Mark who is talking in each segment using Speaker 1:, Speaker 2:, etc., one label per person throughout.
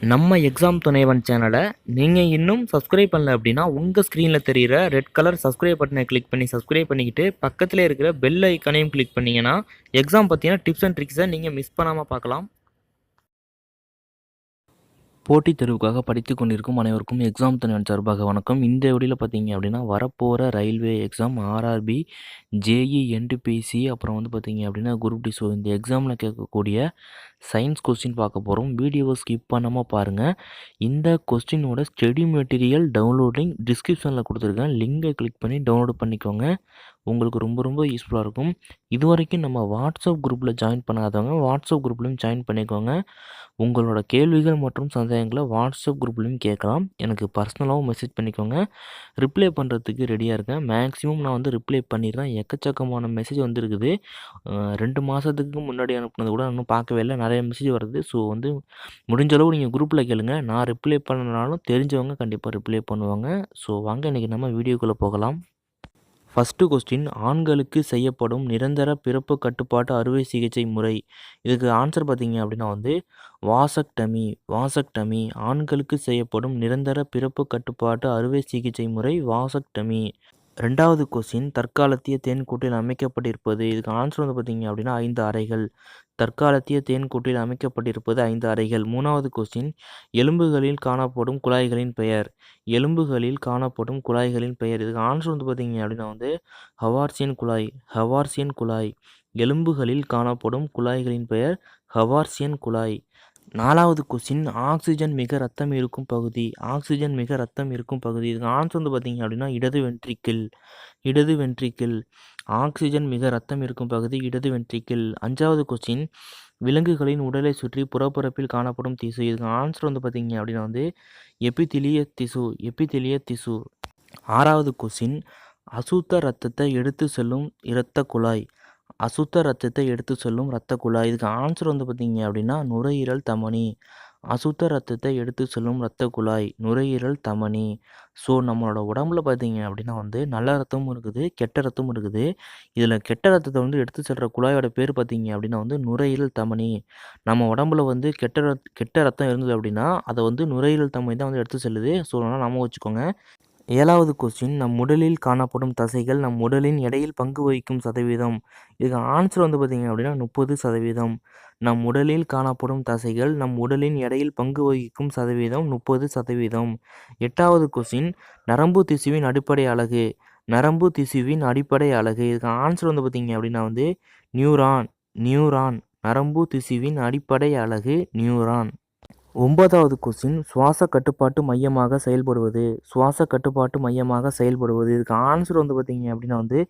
Speaker 1: நம்ம எக்ஸாம் துணைவன் சேனலை நீங்கள் இன்னும் சப்ஸ்கிரைப் பண்ணல அப்படின்னா உங்கள் ஸ்க்ரீனில் தெரிகிற ரெட் கலர் சப்ஸ்கிரைப் பட்டனை கிளிக் பண்ணி சப்ஸ்கிரைப் பண்ணிக்கிட்டு பக்கத்தில் இருக்கிற பெல் ஐக்கானையும் கிளிக் பண்ணிங்கன்னா எக்ஸாம் பற்றின டிப்ஸ் அண்ட் ட்ரிக்ஸை நீங்கள் மிஸ் பண்ணாமல் பார்க்கலாம். போட்டித் தேர்வுக்காக படித்து கொண்டிருக்கும் அனைவருக்கும் எக்ஸாம் துணைவன் சார்பாக வணக்கம். இந்த வீடியோவில் பார்த்தீங்க அப்படின்னா வரப்போகிற railway exam RRB, JE, NTPC, அப்புறம் பார்த்தீங்க அப்படின்னா குரூப் டி. ஸோ இந்த எக்ஸாமில் கேட்கக்கூடிய சயின்ஸ் கொஸ்டின் பார்க்க போகிறோம். வீடியோவை ஸ்கிப் பண்ணாமல் பாருங்கள். இந்த கொஸ்டினோட ஸ்டடி மெட்டீரியல் டவுன்லோடிங் டிஸ்கிரிப்ஷனில் கொடுத்துருக்கேன். லிங்கை கிளிக் பண்ணி டவுன்லோட் பண்ணிக்கோங்க. உங்களுக்கு ரொம்ப ரொம்ப யூஸ்ஃபுல்லாக இருக்கும். இது வரைக்கும் நம்ம வாட்ஸ்அப் குரூப்பில் ஜாயின் பண்ணாதவங்க வாட்ஸ்அப் குரூப்லையும் ஜாயின் பண்ணிக்கோங்க. உங்களோட கேள்விகள் மற்றும் சந்தேகங்களை வாட்ஸ்அப் குரூப்லையும் கேட்கலாம். எனக்கு பர்சனலாகவும் மெசேஜ் பண்ணிக்கோங்க. ரிப்ளை பண்ணுறதுக்கு ரெடியாக இருக்கேன். மேக்ஸிமம் நான் ரிப்ளை பண்ணிடுறேன். எக்கச்சக்கமான மெசேஜ் வந்துருக்குது. 2 மாதத்துக்கு முன்னாடி அனுப்புனது கூட இன்னும் பார்க்கவே இல்லை. நிறைய மெசேஜ் வருது. ஸோ முடிஞ்சளவு நீங்கள் குரூப்பில் கேளுங்க. நான் ரிப்ளை பண்ணனாலும் தெரிஞ்சவங்க கண்டிப்பாக ரிப்ளை பண்ணுவாங்க. ஸோ வாங்க இன்றைக்கி நம்ம வீடியோக்குள்ளே போகலாம். ஃபஸ்ட்டு கொஸ்டின், ஆண்களுக்கு செய்யப்படும் நிரந்தர பிறப்பு கட்டுப்பாட்டு அறுவை சிகிச்சை முறை. இதுக்கு ஆன்சர் பார்த்தீங்க அப்படின்னா வாசக்டமி. வாசக்டமி ஆண்களுக்கு செய்யப்படும் நிரந்தர பிறப்பு கட்டுப்பாட்டு அறுவை சிகிச்சை முறை வாசக்டமி. 2வது கொஸ்டின், தற்காலத்திய தேன்கூட்டில் அமைக்கப்பட்டிருப்பது. இதுக்கு ஆன்சர் பார்த்தீங்க அப்படின்னா 5 அறைகள். தற்காலத்திய தேன்கூட்டில் அமைக்கப்பட்டிருப்பது 5 அறைகள். 3வது கொஸ்டின், எலும்புகளில் காணப்படும் குழாய்களின் பெயர். எலும்புகளில் காணப்படும் குழாய்களின் பெயர். இதுக்கு ஆன்சர் பார்த்தீங்க அப்படின்னா ஹவார்சியன் குழாய். ஹவார்சியன் குழாய். எலும்புகளில் காணப்படும் குழாய்களின் பெயர் ஹவார்சியன் குழாய். 4வது கொஸ்டின், ஆக்சிஜன் மிக ரத்தம் இருக்கும் பகுதி. ஆக்சிஜன் மிக ரத்தம் இருக்கும் பகுதி. இதுக்கு ஆன்சர் பார்த்தீங்க அப்படின்னா இடது வென்ட்ரிக்கிள். இடது வென்ட்ரிக்கிள். ஆக்சிஜன் மிக ரத்தம் இருக்கும் பகுதி இடது வென்ட்ரிக்கிள். 5வது கொஸ்டின், விலங்குகளின் உடலை சுற்றி புறப்பரப்பில் காணப்படும் திசு. இதுக்கு ஆன்சர் பார்த்தீங்க அப்படின்னா எபிதிலிய திசு. எபிதிலிய திசு. 6வது கொஸ்டின், அசுத்த இரத்தத்தை எடுத்து செல்லும் இரத்த குழாய். அசுத்த இரத்தத்தை எடுத்து செல்லும் இரத்த குழாய். இதுக்கு ஆன்சர் பார்த்தீங்க அப்படின்னா நுரையீரல் தமனி. அசுத்த இரத்தத்தை எடுத்து செல்லும் இரத்த குழாய் நுரையீரல் தமனி. ஸோ நம்மளோட உடம்புல பார்த்தீங்க அப்படின்னா நல்ல ரத்தமும் இருக்குது, கெட்ட ரத்தமும் இருக்குது. இதில் கெட்ட ரத்தத்தை எடுத்து செல்கிற குழாயோட பேர் பார்த்தீங்க அப்படின்னா நுரையீரல் தமனி. நம்ம உடம்புல கெட்ட ரத்தம் இருந்தது அப்படின்னா அதை நுரையீரல் தமனி தான் எடுத்து செல்லுது. ஸோ நம்ம வச்சுக்கோங்க. 7வது கொஸ்டின், நம் உடலில் காணப்படும் தசைகள் நம் உடலின் எடையில் பங்கு வகிக்கும் சதவீதம். இதுக்கு ஆன்சர் பார்த்தீங்க அப்படின்னா 30%. நம் உடலில் காணப்படும் தசைகள் நம் உடலின் எடையில் பங்கு வகிக்கும் சதவீதம் 30%. 8வது கொஸ்டின், நரம்பு திசுவின் அடிப்படை அலகு. நரம்பு திசுவின் அடிப்படை அலகு. இதுக்கு ஆன்சர் பார்த்தீங்க அப்படின்னா நியூரான். நியூரான். நரம்பு திசுவின் அடிப்படை அலகு நியூரான். 9வது கொஸ்டின், சுவாச கட்டுப்பாட்டு மையமாக செயல்படுவது. சுவாச கட்டுப்பாட்டு மையமாக செயல்படுவது. இதுக்கு ஆன்சர் பார்த்தீங்க அப்படின்னா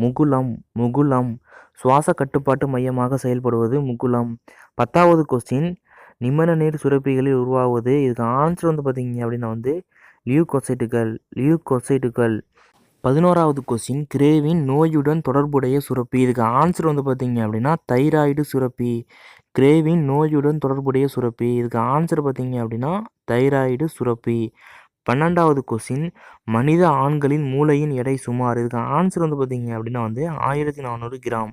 Speaker 1: முகுளம். முகுளம். சுவாச கட்டுப்பாட்டு மையமாக செயல்படுவது முகுளம். 10வது கொஸ்டின், நிமன நீர் சுரப்பிகளில் உருவாகுவது. இதுக்கு ஆன்சர் பார்த்தீங்க அப்படின்னா லியூகோசைட்டுகள். லியூகோசைட்டுகள். 11வது கொஸ்டின், கிரேவின் நோயுடன் தொடர்புடைய சுரப்பி. இதுக்கு ஆன்சர் பார்த்தீங்க அப்படின்னா தைராய்டு சுரப்பி. கிரேவின் நோயுடன் தொடர்புடைய சுரப்பி. இதுக்கு ஆன்சர் பார்த்தீங்க அப்படின்னா தைராய்டு சுரப்பி. 12வது கொஸ்டின், மனித ஆண்களின் மூளையின் எடை சுமார். இதுக்கு ஆன்சர் பார்த்தீங்க அப்படின்னா 1400 கிராம்.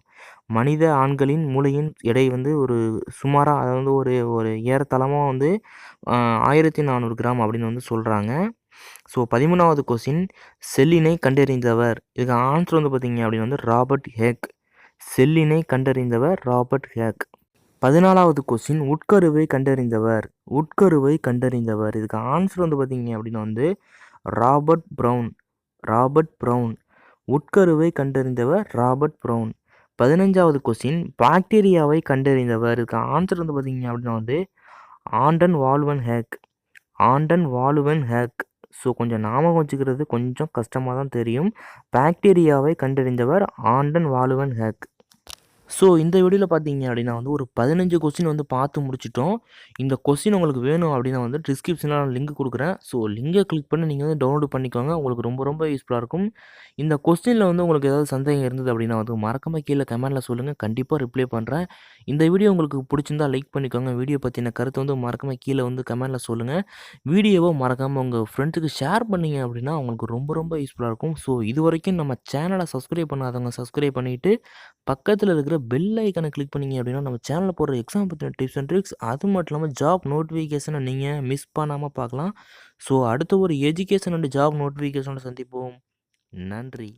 Speaker 1: மனித ஆண்களின் மூளையின் எடை ஒரு சுமாராக அதாவது ஒரு ஒரு ஏறத்தாழமாக 1400 கிராம் அப்படின்னு சொல்கிறாங்க. ஸோ 13வது கொஸ்டின், செல்லினை கண்டறிந்தவர். இதுக்கு ஆன்சர் பார்த்தீங்க அப்படின்னா ராபர்ட் ஹேக். செல்லினை கண்டறிந்தவர் ராபர்ட் ஹேக். 14வது கொஸ்டின், உட்கருவை கண்டறிந்தவர். உட்கருவை கண்டறிந்தவர். இதுக்கு ஆன்சர் பார்த்தீங்க அப்படின்னா ராபர்ட் ப்ரவுன். Robert Brown. உட்கருவை கண்டறிந்தவர் ராபர்ட் ப்ரவுன். 15வது கொஸ்டின், பாக்டீரியாவை கண்டறிந்தவர். இதுக்கு ஆன்சர் பார்த்தீங்க அப்படின்னா Anton Leeuwenhoek. Anton Leeuwenhoek. So கொஞ்சம் ஞாபகம் வச்சுக்கிறது கொஞ்சம் கஷ்டமாக தான் தெரியும். பாக்டீரியாவை கண்டறிந்தவர் ஆண்டன் வால்வன் ஹேக். ஸோ இந்த வீடியோவில் பார்த்தீங்க அப்படின்னா ஒரு 15 கொஸ்டின் பார்த்து முடிச்சிட்டோம். இந்த கொஸ்டின் உங்களுக்கு வேணும் அப்படின்னா டிஸ்கிரிப்ஷனில் நான் லிங்க் கொடுக்குறேன். ஸோ லிங்கை கிளிக் பண்ணி நீங்கள் டவுன்லோட் பண்ணிக்கோங்க. உங்களுக்கு ரொம்ப ரொம்ப யூஸ்ஃபுல்லாக இருக்கும். இந்த கொஸ்டினில் உங்களுக்கு ஏதாவது சந்தேகம் இருந்தது அப்படின்னா மறக்காமல் கீழே கமெண்ட்டில் சொல்லுங்கள். கண்டிப்பாக ரிப்ளை பண்ணுறேன். இந்த வீடியோ உங்களுக்கு பிடிச்சிருந்தா லைக் பண்ணிக்கோங்க. வீடியோ பற்றின கருத்தை மறக்காமல் கீழே கமெண்ட்டில் சொல்லுங்கள். வீடியோவை மறக்காமல் உங்கள் ஃப்ரெண்ட்ஸுக்கு ஷேர் பண்ணிங்க அப்படின்னா அவங்களுக்கு ரொம்ப ரொம்ப யூஸ்ஃபுல்லாக இருக்கும். ஸோ இது வரைக்கும் நம்ம சேனலை சப்ஸ்கிரைப் பண்ணாதவங்க சப்ஸ்கிரைப் பண்ணிவிட்டு பக்கத்தில் இருக்கிற பெல் ஐக்கான கிளிக் பண்ணீங்க அப்படின்னா, நம்ம சேனல்ல போடுற எக்ஸாம் பத்தின டிப்ஸ் அண்ட் ட்ரிக்ஸ், அது மட்டும் இல்லாம ஜாப் நோட்டிஃபிகேஷன நீங்க மிஸ் பண்ணாம பார்க்கலாம். ஸோ அடுத்த ஒரு எஜுகேஷன் அண்ட் ஜாப் நோட்டிஃபிகேஷனோட சந்திப்போம். நன்றி.